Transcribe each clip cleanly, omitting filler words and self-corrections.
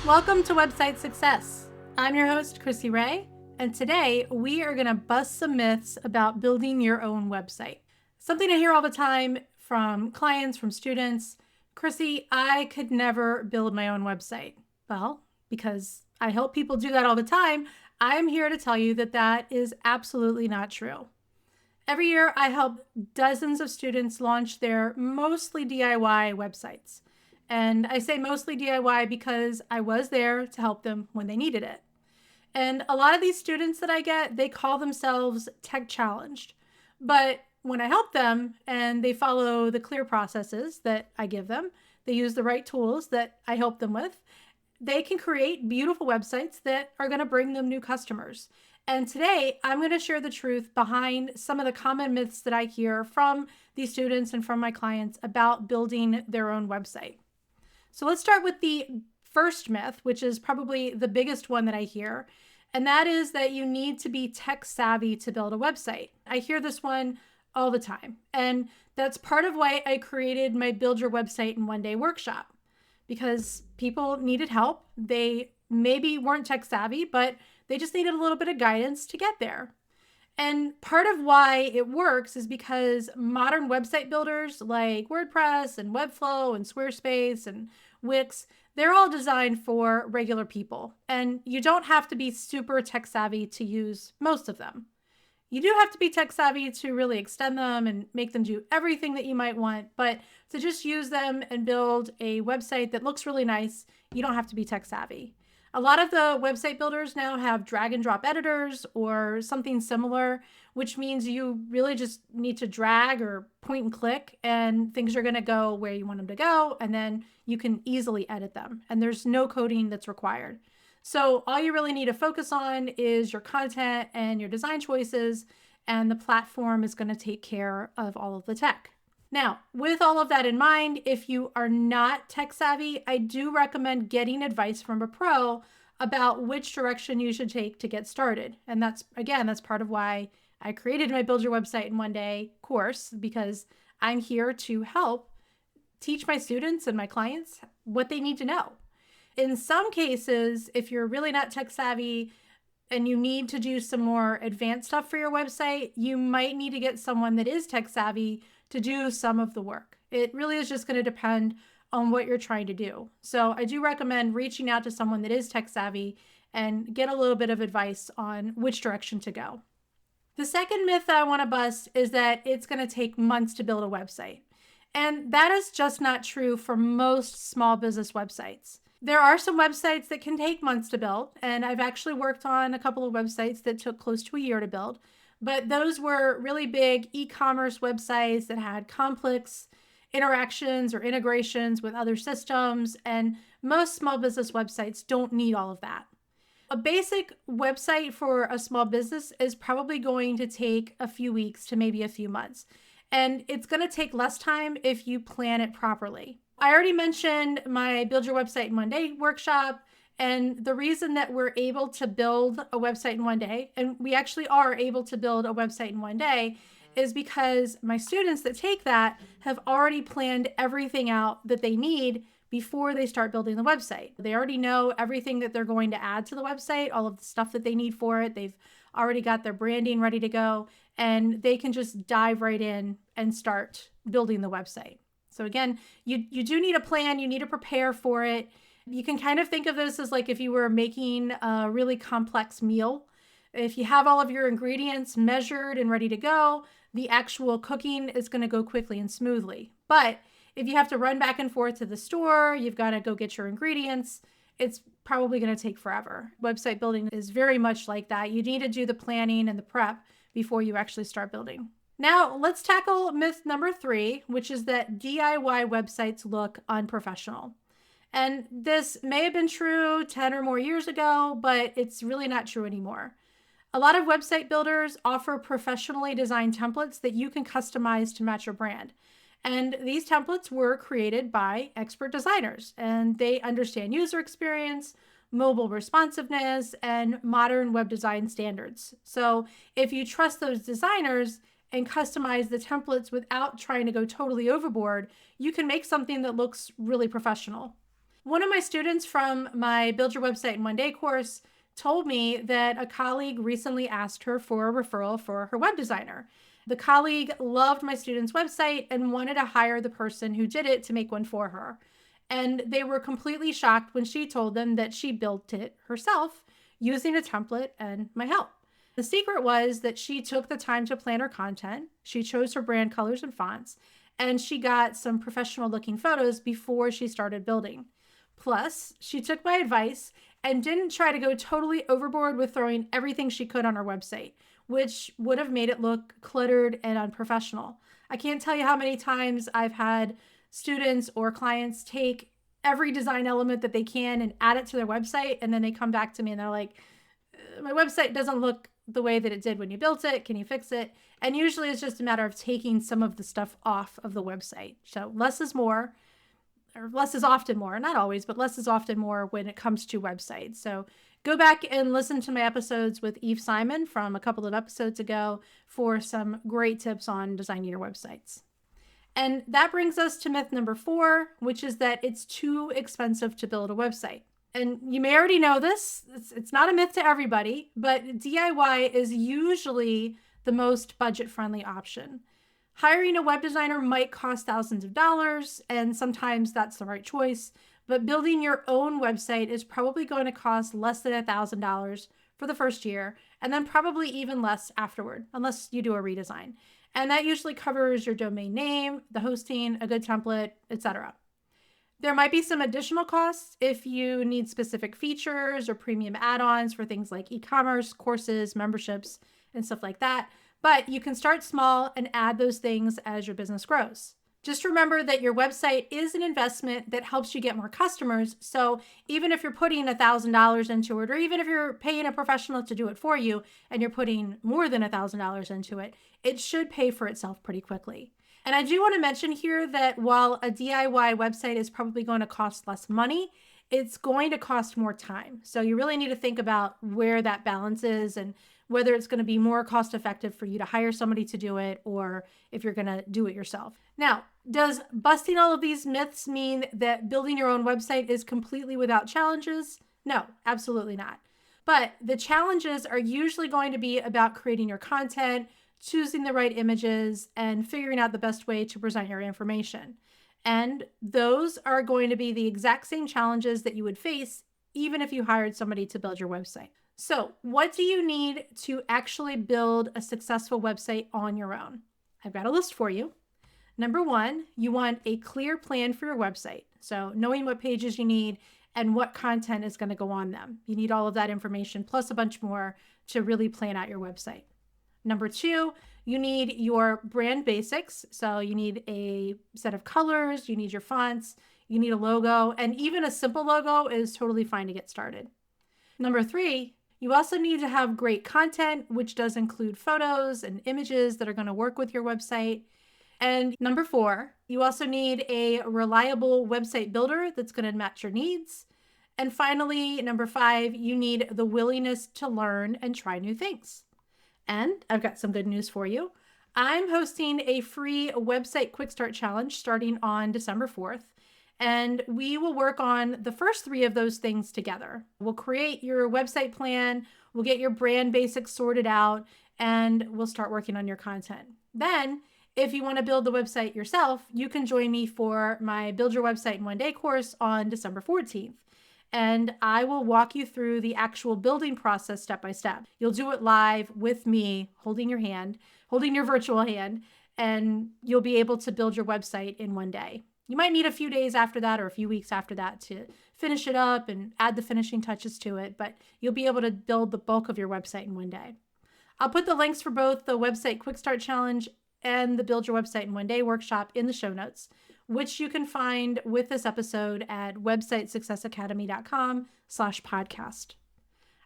Welcome to Website Success. I'm your host, Chrissy Ray, and today we are going to bust some myths about building your own website. Something I hear all the time from clients, from students. Chrissy, I could never build my own website. Well, because I help people do that all the time, I'm here to tell you that that is absolutely not true. Every year, I help dozens of students launch their mostly DIY websites. And I say mostly DIY because I was there to help them when they needed it. And a lot of these students that I get, they call themselves tech challenged. But when I help them and they follow the clear processes that I give them, they use the right tools that I help them with, they can create beautiful websites that are going to bring them new customers. And today, I'm going to share the truth behind some of the common myths that I hear from these students and from my clients about building their own website. So let's start with the first myth, which is probably the biggest one that I hear, and that is that you need to be tech savvy to build a website. I hear this one all the time, and that's part of why I created my Build Your Website in One Day workshop, because people needed help. They maybe weren't tech savvy, but they just needed a little bit of guidance to get there. And part of why it works is because modern website builders like WordPress and Webflow and Squarespace and Wix, they're all designed for regular people. And you don't have to be super tech savvy to use most of them. You do have to be tech savvy to really extend them and make them do everything that you might want. But to just use them and build a website that looks really nice, you don't have to be tech savvy. A lot of the website builders now have drag and drop editors or something similar, which means you really just need to drag or point and click and things are going to go where you want them to go. And then you can easily edit them and there's no coding that's required. So all you really need to focus on is your content and your design choices, and the platform is going to take care of all of the tech. Now, with all of that in mind, if you are not tech savvy, I do recommend getting advice from a pro about which direction you should take to get started. And that's part of why I created my Build Your Website in One Day course, because I'm here to help teach my students and my clients what they need to know. In some cases, if you're really not tech savvy and you need to do some more advanced stuff for your website, you might need to get someone that is tech savvy to do some of the work. It really is just going to depend on what you're trying to do. So I do recommend reaching out to someone that is tech savvy and get a little bit of advice on which direction to go. The second myth that I want to bust is that it's going to take months to build a website. And that is just not true for most small business websites. There are some websites that can take months to build, and I've actually worked on a couple of websites that took close to a year to build. But those were really big e-commerce websites that had complex interactions or integrations with other systems. And most small business websites don't need all of that. A basic website for a small business is probably going to take a few weeks to maybe a few months. And it's going to take less time if you plan it properly. I already mentioned my Build Your Website in One Day workshop. And the reason that we're able to build a website in one day, and we actually are able to build a website in one day, is because my students that take that have already planned everything out that they need before they start building the website. They already know everything that they're going to add to the website, all of the stuff that they need for it. They've already got their branding ready to go, and they can just dive right in and start building the website. So again, you do need a plan. You need to prepare for it. You can kind of think of this as like if you were making a really complex meal. If you have all of your ingredients measured and ready to go, the actual cooking is going to go quickly and smoothly. But if you have to run back and forth to the store, you've got to go get your ingredients, it's probably going to take forever. Website building is very much like that. You need to do the planning and the prep before you actually start building. Now, let's tackle myth number 3, which is that DIY websites look unprofessional. And this may have been true 10 or more years ago, but it's really not true anymore. A lot of website builders offer professionally designed templates that you can customize to match your brand. And these templates were created by expert designers, and they understand user experience, mobile responsiveness, and modern web design standards. So if you trust those designers and customize the templates without trying to go totally overboard, you can make something that looks really professional. One of my students from my Build Your Website in One Day course told me that a colleague recently asked her for a referral for her web designer. The colleague loved my student's website and wanted to hire the person who did it to make one for her. And they were completely shocked when she told them that she built it herself using a template and my help. The secret was that she took the time to plan her content, she chose her brand colors and fonts, and she got some professional looking photos before she started building. Plus, she took my advice and didn't try to go totally overboard with throwing everything she could on her website, which would have made it look cluttered and unprofessional. I can't tell you how many times I've had students or clients take every design element that they can and add it to their website, and then they come back to me and they're like, my website doesn't look the way that it did when you built it. Can you fix it? And usually it's just a matter of taking some of the stuff off of the website. So less is more, or less is often more, not always, but less is often more when it comes to websites. So go back and listen to my episodes with Eve Simon from a couple of episodes ago for some great tips on designing your websites. And that brings us to myth number 4, which is that it's too expensive to build a website. And you may already know this, it's not a myth to everybody, but DIY is usually the most budget-friendly option. Hiring a web designer might cost thousands of dollars, and sometimes that's the right choice, but building your own website is probably going to cost less than $1,000 for the first year, and then probably even less afterward, unless you do a redesign. And that usually covers your domain name, the hosting, a good template, etc. There might be some additional costs if you need specific features or premium add-ons for things like e-commerce, courses, memberships, and stuff like that. But you can start small and add those things as your business grows. Just remember that your website is an investment that helps you get more customers. So even if you're putting $1,000 into it, or even if you're paying a professional to do it for you and you're putting more than $1,000 into it, it should pay for itself pretty quickly. And I do want to mention here that while a DIY website is probably going to cost less money, it's going to cost more time. So you really need to think about where that balance is and whether it's going to be more cost effective for you to hire somebody to do it or if you're going to do it yourself. Now, does busting all of these myths mean that building your own website is completely without challenges? No, absolutely not. But the challenges are usually going to be about creating your content, choosing the right images, and figuring out the best way to present your information. And those are going to be the exact same challenges that you would face even if you hired somebody to build your website. So what do you need to actually build a successful website on your own? I've got a list for you. Number 1, you want a clear plan for your website. So knowing what pages you need and what content is going to go on them. You need all of that information plus a bunch more to really plan out your website. Number 2, you need your brand basics. So you need a set of colors, you need your fonts, you need a logo, and even a simple logo is totally fine to get started. Number 3, you also need to have great content, which does include photos and images that are going to work with your website. And number 4, you also need a reliable website builder that's going to match your needs. And finally, number 5, you need the willingness to learn and try new things. And I've got some good news for you. I'm hosting a free website quick start challenge starting on December 4th. And we will work on the first 3 of those things together. We'll create your website plan, we'll get your brand basics sorted out, and we'll start working on your content. Then, if you want to build the website yourself, you can join me for my Build Your Website in One Day course on December 14th. And I will walk you through the actual building process step by step. You'll do it live with me, holding your hand, holding your virtual hand, and you'll be able to build your website in one day. You might need a few days after that or a few weeks after that to finish it up and add the finishing touches to it, but you'll be able to build the bulk of your website in one day. I'll put the links for both the Website Quick Start Challenge and the Build Your Website in One Day workshop in the show notes, which you can find with this episode at websitesuccessacademy.com/podcast.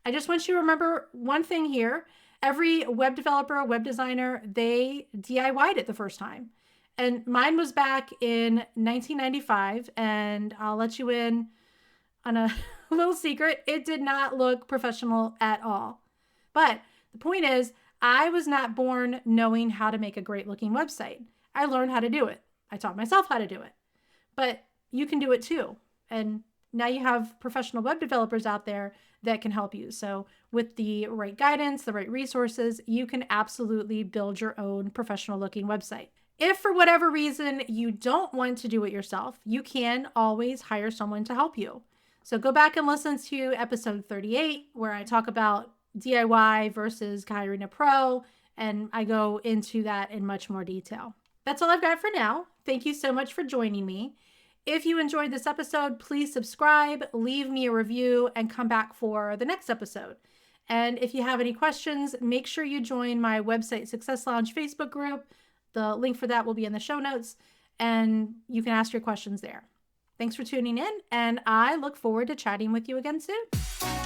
I just want you to remember one thing here. Every web developer or web designer, they DIY'd it the first time. And mine was back in 1995, and I'll let you in on a little secret. It did not look professional at all. But the point is, I was not born knowing how to make a great looking website. I learned how to do it. I taught myself how to do it. But you can do it too. And now you have professional web developers out there that can help you. So with the right guidance, the right resources, you can absolutely build your own professional looking website. If for whatever reason you don't want to do it yourself, you can always hire someone to help you. So go back and listen to episode 38, where I talk about DIY versus hiring a pro, and I go into that in much more detail. That's all I've got for now. Thank you so much for joining me. If you enjoyed this episode, please subscribe, leave me a review, and come back for the next episode. And if you have any questions, make sure you join my Website Success Lounge Facebook group. The link for that will be in the show notes, and you can ask your questions there. Thanks for tuning in, and I look forward to chatting with you again soon.